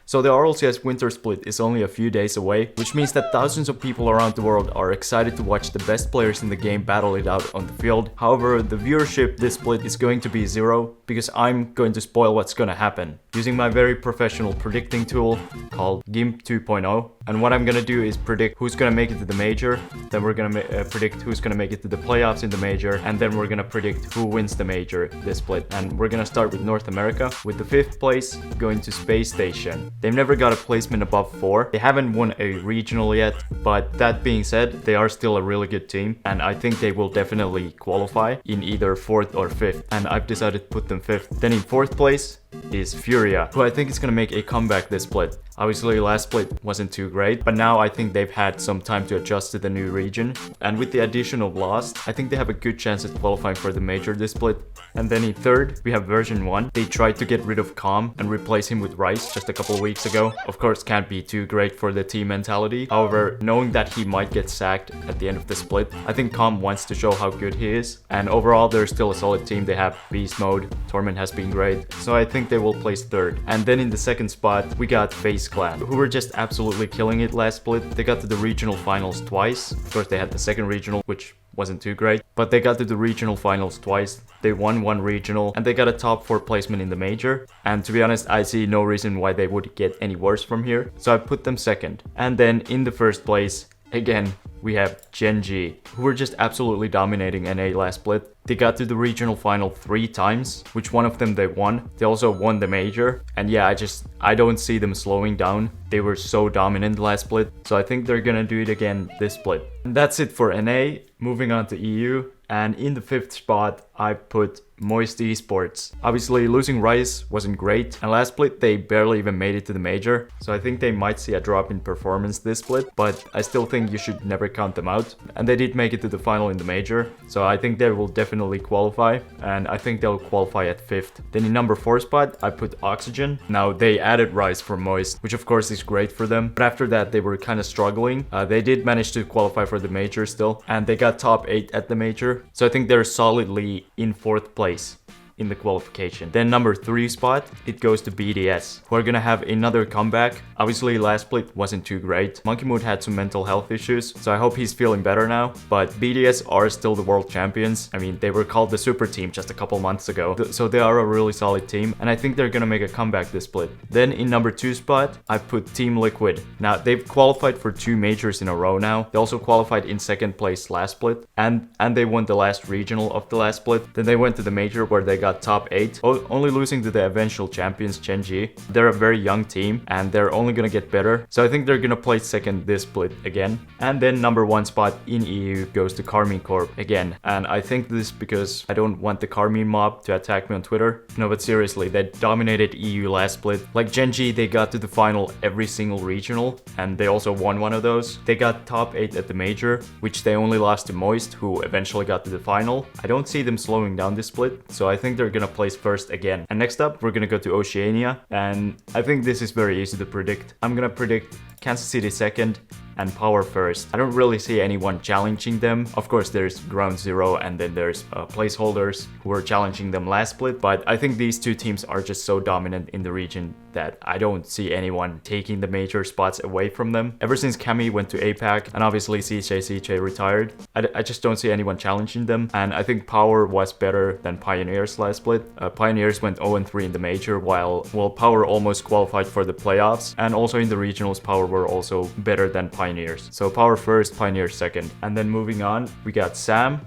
So the RLCS winter split is only a few days away, which means that thousands of people around the world are excited to watch the best players in the game battle it out on the field. However, the viewership this split is going to be zero because I'm going to spoil what's gonna happen using my very professional predicting tool called GIMP 2.0. And what I'm gonna do is predict who's gonna make it to the major, then we're gonna predict who's gonna make it to the playoffs in the major, and then we're gonna predict who wins the major this split. And we're gonna start with North America, with the 5th place going to Space Station. They've never got a placement above 4. They haven't won a regional yet, but that being said, they are still a really good team, and I think they will definitely qualify in either 4th or 5th, and I've decided to put them 5th. Then in 4th place is Furia, who I think is gonna make a comeback this split. Obviously last split wasn't too great, but now I think they've had some time to adjust to the new region, and with the addition of Lost, I think they have a good chance at qualifying for the major this split. And then in 3rd, we have version 1. They tried to get rid of Calm and replace him with Rice just a couple of weeks ago. Of course, can't be too great for the team mentality. However, knowing that he might get sacked at the end of the split, I think Calm wants to show how good he is. And overall, they're still a solid team. They have Beast Mode, Torment has been great, so I think they will place 3rd. And then in the 2nd spot, we got FaZe Clan, who were just absolutely killing it last split. They got to the regional finals twice. Of course, they had the 2nd regional, which wasn't too great, but they got to the regional finals twice. They won 1 regional, and they got a top 4 placement in the major. And to be honest, I see no reason why they would get any worse from here, so I put them 2nd. And then in the 1st place, again, we have Gen G, who were just absolutely dominating NA last split. They got to the regional final 3 times, which one of them they won. They also won the major. And yeah, I don't see them slowing down. They were so dominant last split. So I think they're gonna do it again this split. And that's it for NA. Moving on to EU. And in the 5th spot, I put Moist Esports. Obviously, losing Rice wasn't great, and last split they barely even made it to the major, so I think they might see a drop in performance this split, but I still think you should never count them out. And they did make it to the final in the major, so I think they will definitely qualify, and I think they'll qualify at 5th. Then in number 4 spot, I put Oxygen. Now, they added Rice for Moist, which of course is great for them, but after that they were kind of struggling. They did manage to qualify for the major still, and they got top 8 at the major, so I think they're solidly in 4th place in the qualification. Then number 3 spot, it goes to BDS, who are gonna have another comeback. Obviously last split wasn't too great. Monkey Mood had some mental health issues, so I hope he's feeling better now. But BDS are still the world champions. I mean, they were called the super team just a couple months ago, so they are a really solid team, and I think they're gonna make a comeback this split. Then in number 2 spot, I put Team Liquid. Now, they've qualified for 2 majors in a row now. They also qualified in 2nd place last split, and they won the last regional of the last split. Then they went to the major where they got top 8, only losing to the eventual champions Gen G. They're a very young team, and they're only gonna get better, so I think they're gonna place 2nd this split again. And then number 1 spot in EU goes to Carmine Corp again, and I think this because I don't want the Carmine mob to attack me on Twitter. No, but seriously, they dominated EU last split. Like Gen G, they got to the final every single regional, and they also won one of those. They got top 8 at the major, which they only lost to Moist, who eventually got to the final. I don't see them slowing down this split, so I think they're gonna place 1st again. And next up, we're gonna go to Oceania, and I think this is very easy to predict. I'm gonna predict Kansas City 2nd and Power 1st. I don't really see anyone challenging them. Of course, there's Ground Zero, and then there's placeholders who were challenging them last split, but I think these 2 teams are just so dominant in the region that I don't see anyone taking the major spots away from them. Ever since Cammy went to APAC, and obviously CJ retired, I just don't see anyone challenging them, and I think Power was better than Pioneers last split. Pioneers went 0-3 in the major, while Power almost qualified for the playoffs, and also in the regionals, Power were also better than Pioneers. So Power 1st, Pioneers 2nd. And then moving on, we got Sam,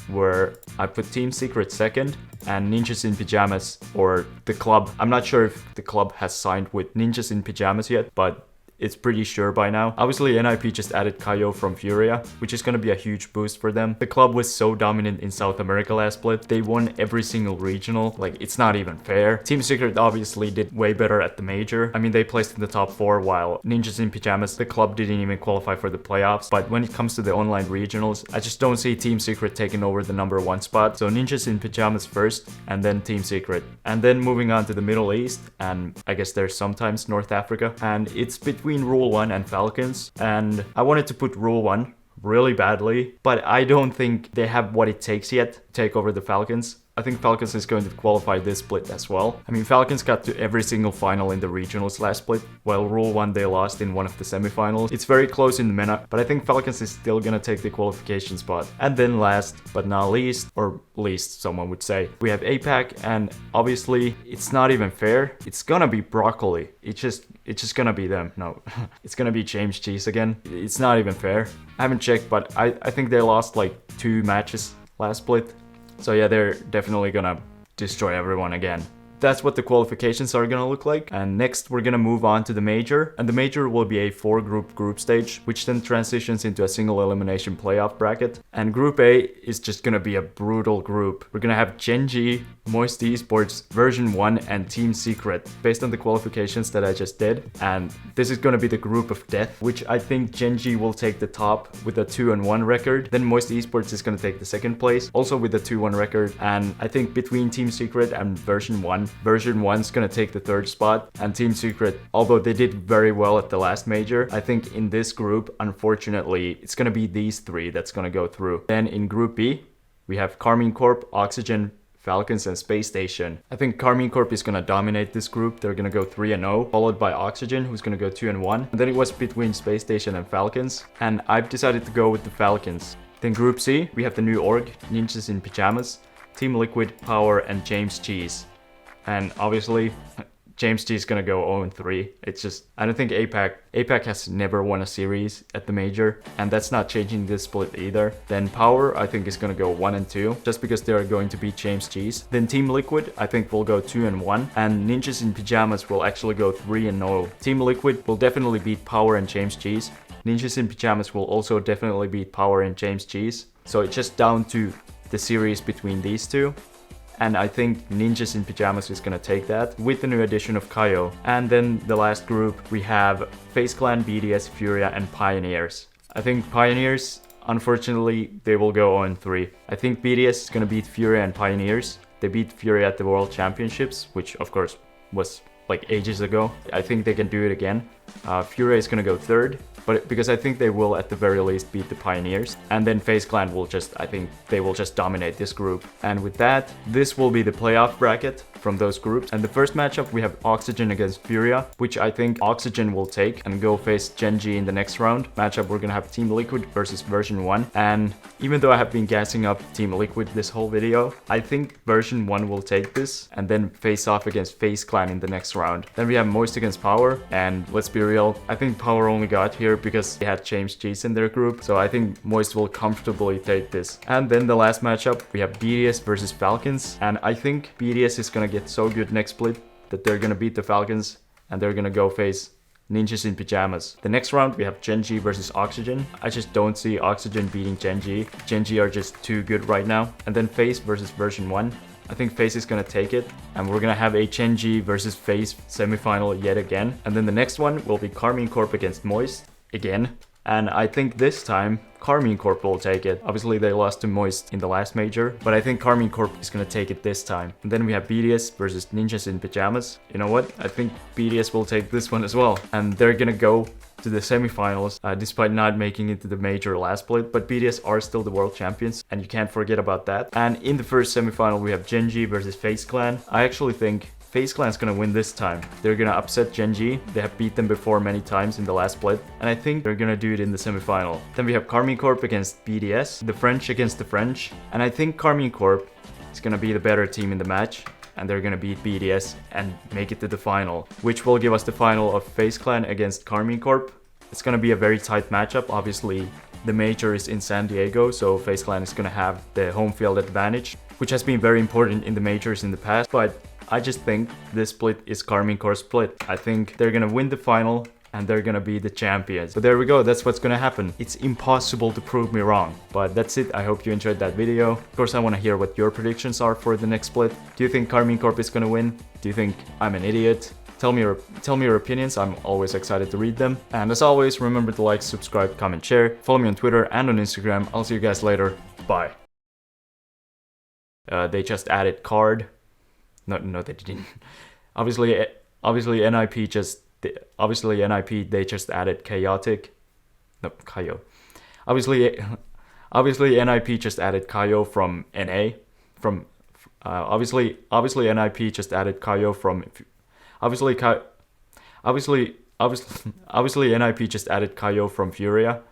where I put Team Secret 2nd, and Ninjas in Pyjamas, or the club. I'm not sure if the club has signed with Ninjas in Pyjamas yet, but it's pretty sure by now. Obviously, NIP just added Kaio from Furia, which is gonna be a huge boost for them. The club was so dominant in South America last split. They won every single regional. Like, it's not even fair. Team Secret obviously did way better at the major. I mean, they placed in the top 4, while Ninjas in Pyjamas, the club didn't even qualify for the playoffs. But when it comes to the online regionals, I just don't see Team Secret taking over the number 1 spot. So Ninjas in Pyjamas 1st, and then Team Secret. And then moving on to the Middle East, and I guess there's sometimes North Africa, and it's between Rule 1 and Falcons, and I wanted to put Rule 1 really badly, but I don't think they have what it takes yet to take over the Falcons. I think Falcons is going to qualify this split as well. I mean, Falcons got to every single final in the regionals last split, while Rule 1 they lost in one of the semifinals. It's very close in the MENA, but I think Falcons is still gonna take the qualification spot. And then last but not least, or least someone would say, we have APAC, and obviously it's not even fair. It's gonna be Broccoli. It's just gonna be them. No, it's gonna be James Cheese again. It's not even fair. I haven't checked, but I think they lost like 2 matches last split. So yeah, they're definitely gonna destroy everyone again. That's what the qualifications are gonna look like. And next we're gonna move on to the major. And the major will be a 4-group stage, which then transitions into a single elimination playoff bracket. And Group A is just gonna be a brutal group. We're gonna have Gen.G, Moist Esports, Version 1, and Team Secret, based on the qualifications that I just did. And this is gonna be the group of death, which I think Gen.G will take the top with a 2-1 record. Then Moist Esports is gonna take the 2nd place, also with a 2-1 record. And I think between Team Secret and Version 1, Version 1's gonna take the 3rd spot, and Team Secret, although they did very well at the last major, I think in this group, unfortunately, it's gonna be these 3 that's gonna go through. Then in Group B, we have Karmine Corp, Oxygen, Falcons, and Space Station. I think Karmine Corp is gonna dominate this group. They're gonna go 3-0, followed by Oxygen, who's gonna go 2-1. And then it was between Space Station and Falcons, and I've decided to go with the Falcons. Then Group C, we have the new org, Ninjas in Pyjamas, Team Liquid, Power, and James Cheese. And obviously, James G is gonna go 0-3. It's just, I don't think APAC has never won a series at the major, and that's not changing this split either. Then Power, I think, is gonna go 1-2, just because they are going to beat James G's. Then Team Liquid, I think, will go 2-1, and Ninjas in Pyjamas will actually go 3-0. Team Liquid will definitely beat Power and James G's. Ninjas in Pyjamas will also definitely beat Power and James G's. So it's just down to the series between these two. And I think Ninjas in Pyjamas is gonna take that with the new addition of Kaio. And then the last group, we have FaZe Clan, BDS, Furia, and Pioneers. I think Pioneers, unfortunately, they will go 0-3. I think BDS is gonna beat Furia and Pioneers. They beat Furia at the World Championships, which of course was like ages ago. I think they can do it again. Furia is gonna go 3rd, but because I think they will at the very least beat the Pioneers. And then FaZe Clan will just, I think they will just dominate this group. And with that, this will be the playoff bracket from those groups. And the first matchup, we have Oxygen against Furia, which I think Oxygen will take and go face Gen.G in the next round. Matchup, we're gonna have Team Liquid versus Version 1. And even though I have been gassing up Team Liquid this whole video, I think Version 1 will take this and then face off against FaZe Clan in the next round. Then we have Moist against Power, and let's be real, I think Power only got here because they had James Cheese in their group, so I think Moist will comfortably take this. And then the last matchup, we have BDS versus Falcons, and I think BDS is gonna get so good next split that they're gonna beat the Falcons and they're gonna go face Ninjas in Pyjamas. The next round, we have Gen.G versus Oxygen. I just don't see Oxygen beating Gen.G. Gen.G are just too good right now. And then FaZe versus Version 1. I think FaZe is gonna take it, and we're gonna have a Gen.G versus FaZe semifinal yet again. And then the next one will be Karmine Corp against Moist again. And I think this time, Karmine Corp will take it. Obviously, they lost to Moist in the last major, but I think Karmine Corp is gonna take it this time. And then we have BDS versus Ninjas in Pyjamas. You know what? I think BDS will take this one as well. And they're gonna go to the semifinals, despite not making it to the major last split. But BDS are still the world champions, and you can't forget about that. And in the first semifinal, we have Gen.G versus FaZe Clan. I actually think FaZe Clan's gonna win this time. They're gonna upset Gen.G. They have beat them before many times in the last split, and I think they're gonna do it in the semifinal. Then we have Karmine Corp against BDS, the French against the French, and I think Karmine Corp is gonna be the better team in the match, and they're gonna beat BDS and make it to the final, which will give us the final of FaZe Clan against Karmine Corp. It's gonna be a very tight matchup. Obviously, the major is in San Diego, so FaZe Clan is gonna have the home field advantage, which has been very important in the majors in the past, but I just think this split is Karmine Corp's split. I think they're gonna win the final and they're gonna be the champions. So there we go, that's what's gonna happen. It's impossible to prove me wrong. But that's it, I hope you enjoyed that video. Of course, I wanna hear what your predictions are for the next split. Do you think Karmine Corp is gonna win? Do you think I'm an idiot? Tell me your opinions, I'm always excited to read them. And as always, remember to like, subscribe, comment, share. Follow me on Twitter and on Instagram. I'll see you guys later. Bye. They just added card. No, they didn't. Obviously, NIP they just added chaotic. No, Kaio. Obviously, NIP just added Kaio from NA, Obviously, NIP just added Kaio from. Obviously, obviously, NIP just added Kaio from Furia,